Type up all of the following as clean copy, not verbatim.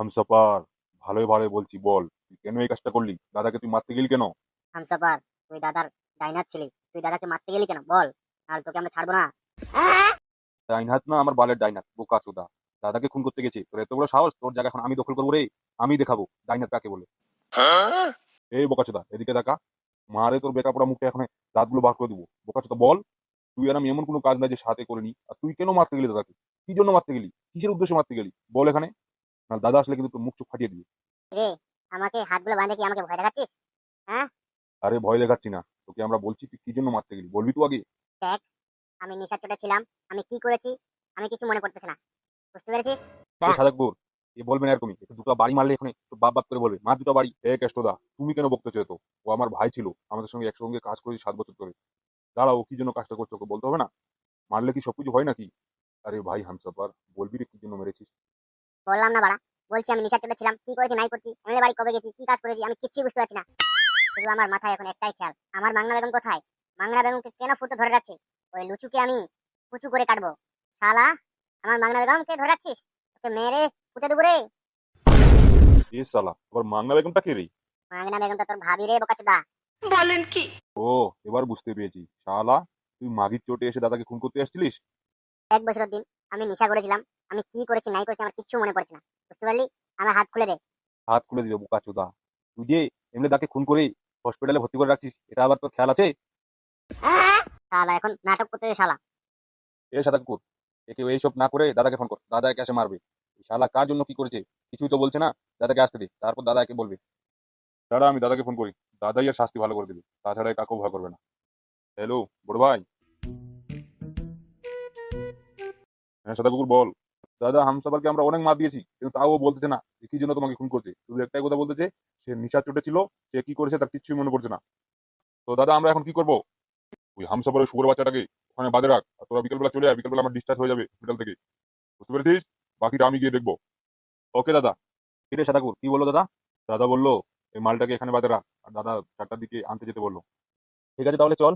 হামসাপার, ভালোই ভালোই বলছি, বল তুই কেন এই কাজটা করলি? দাদাকে তুই মারতে গেলি কেন? হামসাপার, তুই দাদার ডাইনার ছিলি, তুই দাদাকে মারতে গেলি কেন বল? আর তোকে আমরা ছাড়বো না। ডাইন হাত না আমার বালের ডাইন হাত, বোকা চোদা। দাদাকে খুন করতে গেছি, তোর এত বড় সাহস? তোর জায়গা এখন আমি দখল করবো রে। আমি দেখাবো ডাইন হাত কাকে বলে। এই বোকা চোদা, এদিকে দেখা। মারে তোর বেকা পড়া মুখে এখন দাঁতগুলো বার করে দিবো। বোকা চোদা বল, তুই আর আমি এমন কোনো কাজ নাই যে সাথে করিনি। আর তুই কেন মারতে গেলি দাদাকে? কি জন্য মারতে গেলি? কিসের উদ্দেশ্যে মারতে গেলি বল এখানে। না দাদা আসলে কিন্তু তোর মুখ চোখ ফাটিয়ে দিবি। রে, আমাকে হাতগুলো বাঁধে কি আমাকে ভয় দেখাচ্ছিস? হ্যাঁ, আরে ভয় দেখাচ্ছি না তোকে, আমরা বলছি তুই কি জন্য মারতে গেলি বলবি তো আগে। দেখ, আমি নেশার চোটে ছিলাম। আমি কি করেছি আমি কিছু মনে করতেছি না। বুঝতে পেরেছিস? সাজাকপুর, এ বলবে না এরকমই, একটু দুটো বাড়ি মারলে এখানে তো বাপ বাপ করে বলবে, মা দুটো বাড়ি। এ কেষ্টদা, তুমি কেন বকতেছো এত? ও আমার ভাই ছিল, আমাদের সঙ্গে একসঙ্গে কাজ করেছি 7 বছর ধরে। দাঁড়াও, ও কি জন্য কাজটা করছো ওকে বলতে হবে না? মারলে কি সবকিছু হয় নাকি? আরে ভাই হামসাপার, বলবি রে কি জন্য মেরেছিস? বললাম না বাড়া, বলছি আমি নেশার চোটে ছিলাম। কি করেছি নাই করছি, আমি বাড়ি কবে গেছি, কি কাজ করেছি আমি কিছুই বুঝতে পারছি না। শুধু আমার মাথায় এখন একটাই খেয়াল, আমার মাংনা বেগম কোথায়? মাংনা বেগমকে কেন ফুটো ধরে রাখছে? ওই লুচুকে আমি কুচু করে কাটবো। শালা, আমার মাংনা বেগমকে ধরে রাখছিস, ওকে মেরে ফুটে দেবো রে। এ সালা, আবার মাংনা বেগমটা কে রে? মাংনা বেগমটা তোর ভাবি রে বোকাচোদা। ও, এবার বুঝতে পেরেছি শালা, তুই মাগির চোটে এসে দাদাকে খুন করতে আসছিলিস। 1 বছরের দিন আমি নেশা করেছিলাম। আমি কি করেছি নাই করেছি আমার কিচ্ছু মনে পড়ছে না। বুঝতে পারলি? আমার হাত খুলে দে। হাত খুলে দিবে বোকা চোদা। তুই যে এমনি তাকে খুন করে হসপিটালে ভর্তি করে রাখছিস, এটা আবার তোর খেয়াল আছে? শালা এখন নাটক করতে দে শালা। এ সাদাকুর, একে এইসব না করে দাদাকে ফোন কর, দাদা একে এসে মারবে। এই শালা কার জন্য কি করেছে কিছুই তো বলছে না। দাদাকে আসতে দে, তারপর দাদা একে বলবে। দাদা আমি দাদাকে ফোন করি, দাদাই আর শাস্তি ভালো করে দেবে, তাছাড়া এ কাকেও ভয় করবে না। হ্যালো বড় ভাই। হ্যাঁ সাদাকুকুর বল। দাদা হামসাফারকে আমরা অনেক মার দিয়েছি, কিন্তু তাও ও বলতেছে না যে কি জন্য তোমাকে খুন করছে। শুধু একটাই কথা বলতেছে, সে নিশা চোটে ছিল, সে কি করেছে তার কিচ্ছুই মনে পড়ছে না। তো দাদা আমরা এখন কি করবো? ওই হামসাফারের শুয়োর বাচ্চাটাকে ওখানে বাঁধে রাখ, আর তোরা বিকেলবেলা চলে আয়, বিকেলবেলা আমার ডিসচার্জ হয়ে যাবে হসপিটাল থেকে। বুঝতে পেরেছিস? বাকিটা আমি গিয়ে দেখবো। ওকে দাদা। কিরে সাদাকুর, কি বললো দাদা? দাদা বললো এই মালটাকে এখানে বাঁধে রাখ, আর দাদা 4টার দিকে আনতে যেতে বললো। ঠিক আছে তাহলে চল।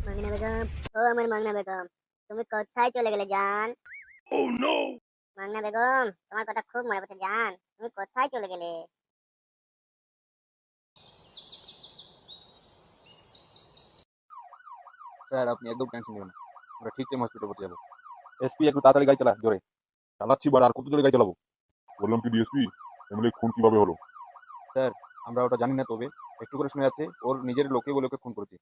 মাংনা বেগম, ও আমার মাংনা বেগম, তুমি কোথায় চলে গেলে জান? মাংনা বেগম, তোমার কথা খুব মনে পড়ছে জান, তুমি কোথায় চলে গেলে? স্যার আপনি একদম টেনশন নেবেন না, আমরা ঠিক টাইম হসপিটাল পৌঁছে যাবো। এসপি একটু তাড়াতাড়ি গাড়ি চালা জোরে। চালাচ্ছি বাড়া, আর কত জোরে গাড়ি চালাবো? বললাম কি ডিএসপি, এমএলএ খুন কিভাবে হলো? স্যার আমরা ওটা জানি না, তবে একটু করে শোনা যাচ্ছে ওর নিজের লোকে বলে ওকে খুন করেছে।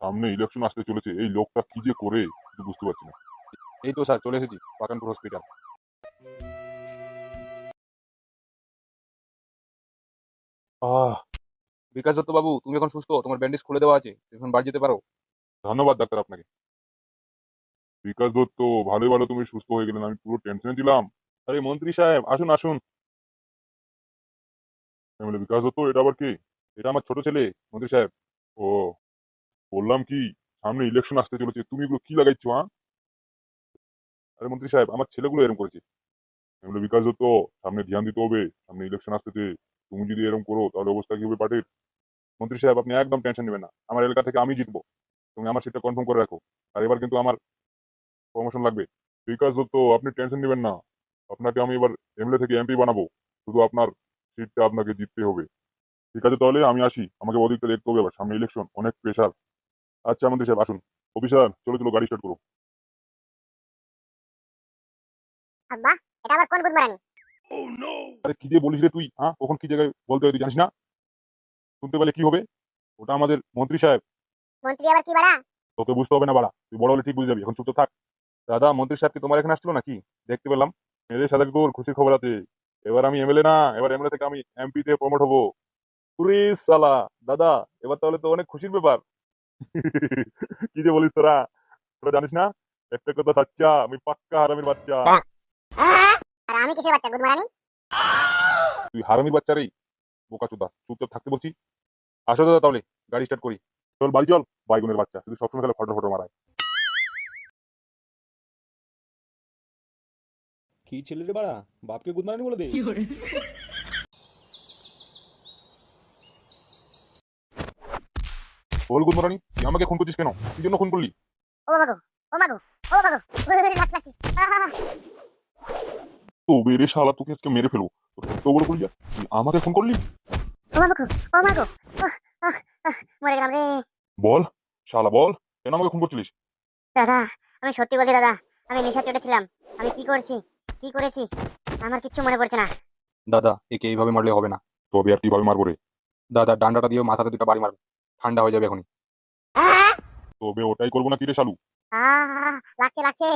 সামনে ইলেকশন আসতে চলেছে, এই লোকটা কি যে করে কিছু বুঝতে পারছি না। এই তো স্যার চলে এসেছি পাকানপুর হসপিটাল। আহ, বিকাশ দত্ত বাবু তুমি এখন সুস্থ, তোমার ব্যান্ডেজ খুলে দেওয়া আছে, তুমি এখন বাড়ি যেতে পারো। ধন্যবাদ ডাক্তার আপনাকে। বিকাশ দত্ত, ভালো ভালো তুমি সুস্থ হয়ে গেলেন, আমি পুরো টেনশনে ছিলাম। আরে মন্ত্রী সাহেব আসুন আসুন। আমি বলি, বিকাশ দত্ত এটা আবার কি? এটা আমার ছোট ছেলে মন্ত্রী সাহেব। ও, বললাম কি, সামনে ইলেকশন আসতে চলেছে, তুমি এগুলো কি লাগাইছো? হ্যাঁ, আরে মন্ত্রী সাহেব আমার ছেলেগুলো এরকম করেছে। আমি বলি, বিকাশ দত্ত সামনে ধ্যান দিতে হবে, সামনে ইলেকশন আসতেছে, তুমি যদি এরকম করো তাহলে অবস্থা কি হবে পার্টির? মন্ত্রী সাহেব আপনি একদম টেনশন নেবেন না, আমার এলাকা থেকে আমি জিতবো, তুমি আমার সিটটা কনফার্ম করে রাখো। আর এবার কিন্তু আমার প্রমোশন লাগবে। বিকাশ দত্ত আপনি টেনশন নেবেন না, আপনাকে আমি এবার এমএলএ থেকে এমপি বানাবো, শুধু আপনার সিটটা আপনাকে জিততে হবে। ঠিক আছে তাহলে আমি আসি, আমাকে ওদিকটা দেখতে হবে, আবার সামনে ইলেকশন, অনেক প্রেশার। আচ্ছা মন্ত্রী সাহেব আসুন। অফিসার চলো চলো গাড়ি স্টার্ট করো। আব্বা, এটা আবার কোন গুদমারানি? আরে কি যে বলিস রে তুই, হ্যাঁ কখন কি জায়গায় বলতে হয় তুই জানিস না? শুনতে পেলে কি হবে? ওটা আমাদের মন্ত্রী সাহেব। মন্ত্রী আবার কি বাড়া? তোকে বুঝতে হবে না বাড়া, তুই বড় হলে ঠিক বুঝে যাবি, এখন চুপ তো থাক। দাদা মন্ত্রী সাহেব কি তোমার এখানে আসছিল নাকি? দেখতে পেলাম। মেরে সাদা কুকুর, খুশির খবর আছে। এবার আমি এমএলএ না, এবার এমএলএ থেকে আমি এমপি তে প্রমোট হবো। পুরি সালা। দাদা এবার তাহলে তো অনেক খুশির ব্যাপার। কি যে বলিস তোরা, তোরা জানিস না একটা কথা সাচ্চা, আমি পাক্কা হারামির বাচ্চা। আর আমি কিসের বাচ্চা গুদমারানি? তুই হারামির বাচ্চা রে, বোকা চোদা, চুপচাপ থাকতে বলছি। আসো দাদা তাহলে গাড়ি স্টার্ট করি। চল বাড়ি চল, বাইগুনের বাচ্চা তুই সবসময় খালি ফটো ফটো মারায়। কি ছেলে রে বাড়া, বাপকে গুদমারানি বলে দে। বল গুদমারানি, তুই আমাকে খুন করছিস কেন? কি জন্য খুন করলি? ও বাবা গো, ও মা গো, ও বাবা গো, লাগছে। আহা! তো বেরে শালা তোকে আজকে মেরে ফেলবো। তোর এত বড় কলিজা, তুই আমাকে ফোন করলি? ও বাবা গো, ও মা গো। আহ, আহ, মরে গেলাম রে। বল, শালা বল, কেন আমাকে ফোন করছিলিস? দাদা, আমি সত্যি বলছি দাদা, আমি নেশা চটেছিলাম। আমি কি করছি, কি করেছি, আমার কিচ্ছু মনে পড়ছে না। দাদা একে এইভাবে মারলে হবে না। তবে আর কিভাবে মারবো রে? দাদা ডান্ডাটা দিয়ে মাথাতে দুটো বাড়ি মারবে, ঠান্ডা হয়ে যাবে এখনই। তবে ওটাই করবো না কি রে শালু? লাগছে লাগছে।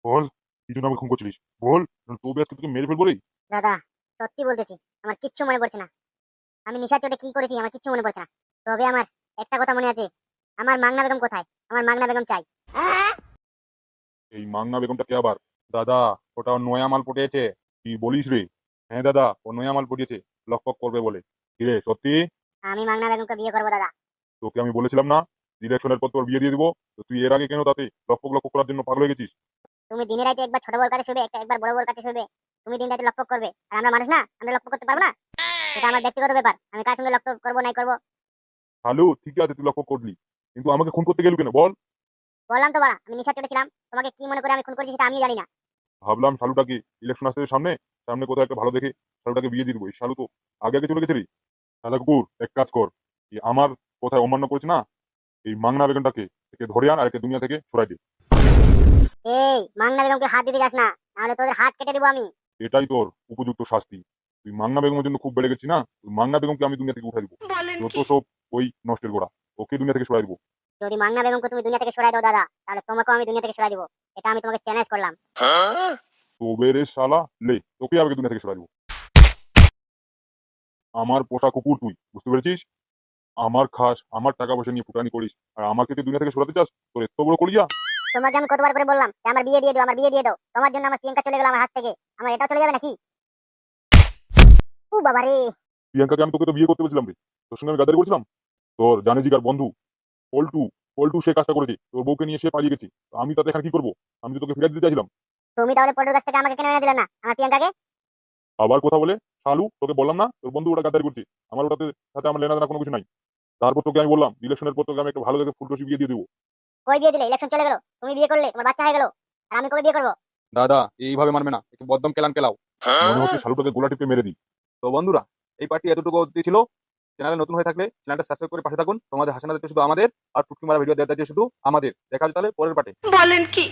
বল, কি জন্য আমাকে ফোন করছিলিস? বল, তবে আজকে তোকে মেরে ফেলবো রে। দাদা, সত্যি বলতেছি, আমার কিচ্ছু মনে পড়ছে না। আমি নেশা চটে কি করেছি আমার কিচ্ছু মনে পড়ছে না। তবে আমার একটা কথা মনে আছে, আমার মাংনা বেগম কোথায়? আমার মাংনা বেগম চাই। এই মাংনা বেগমটা কে আবার? দাদা ওটা ওর নয়া মাল পটিয়েছে। কি বলিস রে? হ্যাঁ দাদা ও নয়া মাল পটিয়েছে, লকপক করবে বলে। কি রে সত্যি? আমি মাংনা বেগমকে বিয়ে করবো দাদা। তোকে আমি বলেছিলাম না ইলেকশনের পর তোর বিয়ে দিয়ে দিবো? তো তুই এর আগে কেন তাতে লক্ষ লক্ষ করার জন্য পাগল হয়ে গেছিস? তুমি দিনে রাতে একবার ছোট বউর কাছে শুবে, একবার বড় বউর কাছে শুবে। তুমি দিন রাতে লকপক করবে, আর আমরা মানুষ না, আমরা লকপক করতে পারবো না? এটা আমার ব্যক্তিগত ব্যাপার, আমি কার সঙ্গে লকপক করবো নাই করবো। হ্যালো, ঠিক আছে তুই লক্ষ্য করলি, কিন্তু আমাকে খুন করতে গেলু কেন বল? বললাম তো বাড়া, আমি নেশা চটেছিলাম। তোমাকে কি মনে করে আমি খুন করেছি সেটা আমিও জানি না। ভাবলাম শালুটাকে ইলেকশন আসতে সামনে, সামনে কোথাও একটা ভালো দেখে শালুটাকে বিয়ে দিয়ে দিবো। এই শালু তো আগে আগে চলে গেছে রে। শালা কুকুর, এক কাজ কর, এই আমার কোথায় অমান্য করেছে না, এই মাংনা বেগমটাকে একে ধরে আন আর একে দুনিয়া থেকে সরাই দে। এই মাংনা বেগমকে হাত দিতে যাস না, নাহলে তোদের হাত কেটে দিবো আমি। এটাই তোর উপযুক্ত শাস্তি। তুই মাংনা বেগমের জন্য খুব বেড়ে গেছিস না, তুই মাংনা বেগমকে আমি দুনিয়া থেকে উঠাই দিব। যত সব ওই নষ্টের গোড়া, ওকে দুনিয়া থেকে সরাই দিব। যদি মাংনা বেগমকে তুমি দুনিয়া থেকে সরাই দাও দাদা, তাহলে তোমাকেও আমি দুনিয়া থেকে সরাই দিব। এটা আমি তোমাকে চ্যালেঞ্জ করলাম। তবে রে শালা, লে তোকে আগে দুনিয়া থেকে সরাই দিব। আমার পোষা কুকুর তুই, বুঝতে পেরেছিস? আমার খাস, আমার টাকা পয়সা নিয়ে ফুটানি করিস, আর আমাকে তুই দুনিয়া থেকে সরাতে চাস? তোর এত বড় কলিজা! তোমাকে আমি কতবার করে বললাম যে আমার বিয়ে দিয়ে দাও, আমার বিয়ে দিয়ে দাও। তোমার জন্য আমার প্রিয়াঙ্কা চলে গেল আমার হাত থেকে, আমার এটাও চলে যাবে নাকি? ও বাবা রে। প্রিয়াঙ্কাকে আমি তোকে তো বিয়ে করতে বলছিলাম রে, তোর সঙ্গে আমি গাদারি করছিলাম? তোর জানেজিকার বন্ধু পল্টু, পল্টু সে কাজটা করেছে, তোর বউকে নিয়ে সে পালিয়ে গেছে। তো আমি তাতে এখানে কি করবো? আমি তো তোকে ফিরে দিতে চাইছিলাম। তুমি তাহলে পল্টুর কাছ থেকে আমাকে কেন এনে দিলে না আমার প্রিয়াঙ্কাকে? আবার কথা বলে শালু, তোকে বললাম না তোর বন্ধু ওটা গাদ্দারি করছে, আমার ওটাতে সাথে আমার লেনা দেনা কোনো কিছু নাই। তারপর তোকে আমি বললাম ইলেকশনের পর তোকে আমি একটা ভালো দেখে ফুলকসি বিয়ে দিয়ে দেবো। কই বিয়ে দিলে? ইলেকশন চলে গেল, তুমি বিয়ে করলে, তোমার বাচ্চা হয়ে গেল, আর আমি কবে বিয়ে করবো? দাদা এইভাবে মারবে না, একটু বদ্দম কেলান কেলাও। মনে হচ্ছে শালুটাকে গোলা টিপে মেরে দিই। তো বন্ধুরা এই পার্টি এতটুকু অবধি ছিল। চ্যানেলে নতুন হয়ে থাকলে চ্যানেলটা সাবস্ক্রাইব করে পাশে থাকুন। তোমাদের হাসানা দিতে শুধু আমাদের, আর টুকি মারা ভিডিও দেওয়া শুধু আমাদের। দেখা হচ্ছে তাহলে পরের পার্টে। বলেন কি?